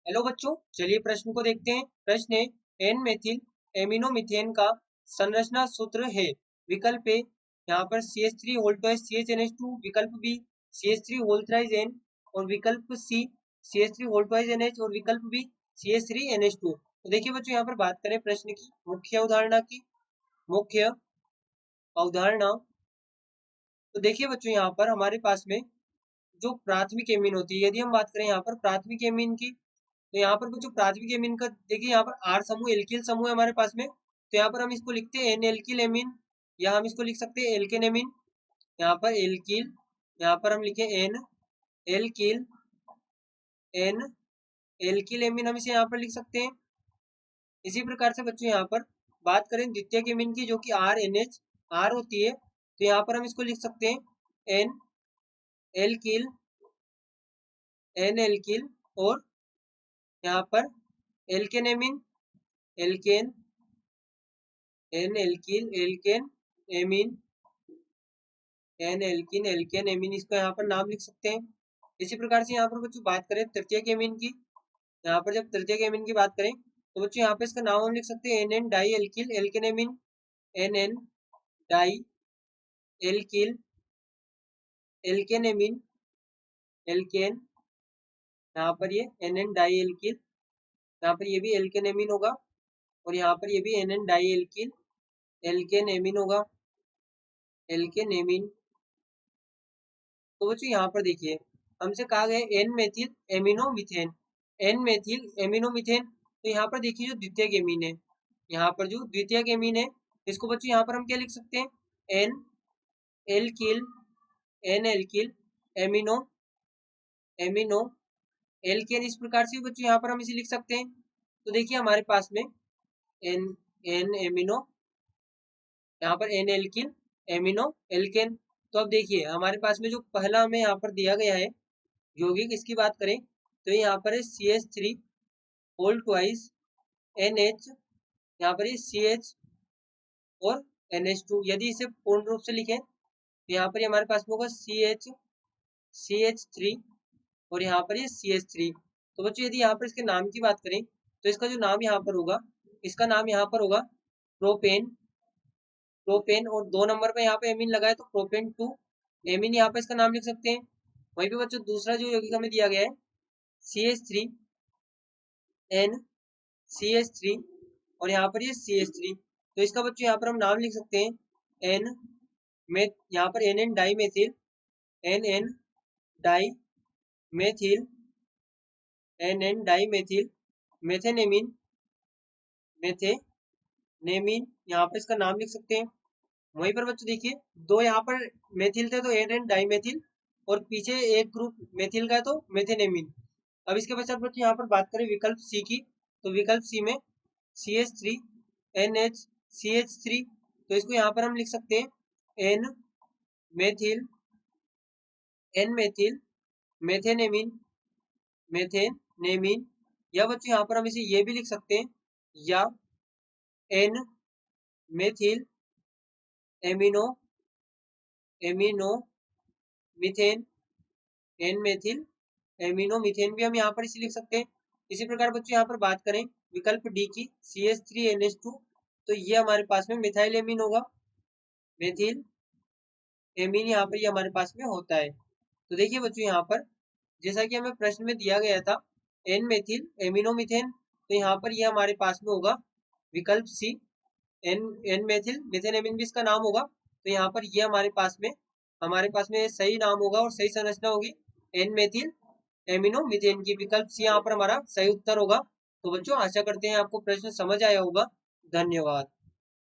Hello बच्चों, चलिए प्रश्न को देखते हैं। प्रश्न है, एन मेथिल एमिनो मीथेन का संरचना सूत्र है। विकल्प ए यहाँ पर CH3 होल ट्वाइस CHNH2, विकल्प B CH3 whole thrice N, और विकल्प सी CH3 होल ट्वाइस NH, और विकल्प बी CH3NH2। तो देखिए बच्चों, यहाँ पर बात करें प्रश्न की मुख्य अवधारणा, तो देखिए बच्चों, यहाँ पर हमारे पास में जो प्राथमिक एमीन होती है, यदि हम बात करें यहाँ पर प्राथमिक एमीन की, तो यहाँ पर जो प्राथमिक एमीन का देखिए, यहाँ पर आर समूह एल्किल समूह है हमारे पास में, तो यहाँ पर हम इसको लिखते हैं एन एल्किल एमीन, या हम इसको लिख सकते हैं एल्केन एमीन। यहाँ पर एल्किल, यहाँ पर हम लिखे N alkyl, N alkyl amine, हम इसे यहाँ पर लिख सकते हैं। इसी प्रकार से बच्चों, यहाँ पर बात करें द्वितीयक एमीन की, जो कि RNH आर होती है, तो यहाँ पर हम इसको लिख सकते हैं एन एल्किल, एन एल्किल, और यहाँ पर alkane amine, alkane, N alkyl, alkane amine, N alkene, alkane amine, इसका यहाँ पर नाम लिख सकते हैं। इसी प्रकार से यहाँ पर बच्चों बात करें तृतीयक एमीन की, यहाँ पर जब तृतीयक एमीन की बात करें, तो बच्चों यहाँ पे इसका नाम हम लिख सकते हैं N N di alkyl alkane amine, N N di alkyl alkane amine, alkane, यहाँ पर ये एन एन डाई एल्किल, यहाँ पर ये भी एल्केन एमीन होगा, और यहाँ पर ये भी N N di alkyl alkane amine होगा, एल्केन एमीन। तो बच्चों यहाँ पर देखिए, हमसे कहा गया N methyl amino methane, N methyl amino methane, तो यहाँ पर देखिए जो द्वितीयक एमीन है, यहाँ पर जो द्वितीयक एमीन है, इसको बच्चों यहाँ पर हम क्या लिख सकते हैं, N alkyl, N alkyl amino, amino alkane, इस प्रकार से बच्चों यहाँ पर हम इसे लिख सकते हैं। तो देखिए हमारे पास में एन एन एमिनो, यहाँ पर एन एल्किल एमिनो एल्केन। तो अब देखिए हमारे पास में जो पहला हमें यहाँ पर दिया गया है यौगिक, इसकी बात करें तो यहाँ पर है CH3 होल ट्वाइस NH, यहाँ पर ये CH और NH2। यदि इसे पूर्ण रूप से लिखें तो यहाँ पर हमारे पास में होगा CH3, और यहाँ पर ये CH3। तो बच्चों यदि यहाँ पर इसके नाम की बात करें, तो इसका जो नाम यहाँ पर होगा, इसका नाम यहाँ पर होगा प्रोपेन, प्रोपेन, और 2 नंबर पे यहाँ पे एमीन लगा है तो प्रोपेन 2 एमीन, यहाँ पे इसका नाम लिख सकते हैं। वहीं पे बच्चों दूसरा जो यौगिक हमें दिया गया है CH3 N CH3, और यहाँ पर ये CH3, तो इसका बच्चों यहाँ पर हम नाम लिख सकते हैं एन में, यहाँ पर N N di methyl, N N di methyl, N N di methyl methanamine, methanamine, यहाँ पर इसका नाम लिख सकते हैं। वहीं पर बच्चों देखिए दो यहाँ पर मेथिल थे तो एन एन डाई मेथिल, और पीछे एक ग्रुप मेथिल का है तो मेथेनेमिन। अब इसके पश्चात बच्चों यहाँ पर बात करें विकल्प सी की, तो विकल्प सी में CH3 NH CH3, तो इसको यहाँ पर हम लिख सकते हैं N methyl, N methyl methanamine, मेथेनेमिन, या बच्चों यहाँ पर हम इसे ये भी लिख सकते हैं, या N methyl amino, amino methane, N methyl amino methane भी हम यहाँ पर इसे लिख सकते हैं। इसी प्रकार बच्चों यहाँ पर बात करें विकल्प डी की CH3NH2, तो ये हमारे पास में मिथाइल एमीन होगा, मेथिल एमीन यहाँ पर ये हमारे पास में होता है। तो देखिए बच्चों यहाँ पर जैसा कि हमें प्रश्न में दिया गया था एन मेथिल एमिनो मीथेन, तो यहाँ पर ये हमारे पास में होगा विकल्प C, N N methyl methane amine भी इसका नाम होगा, तो यहाँ पर ये हमारे पास में सही नाम होगा और सही संरचना होगी एन मेथिल एमिनो मीथेन की। विकल्प सी यहाँ पर हमारा सही उत्तर होगा। तो बच्चों आशा करते हैं आपको प्रश्न समझ आया होगा। धन्यवाद।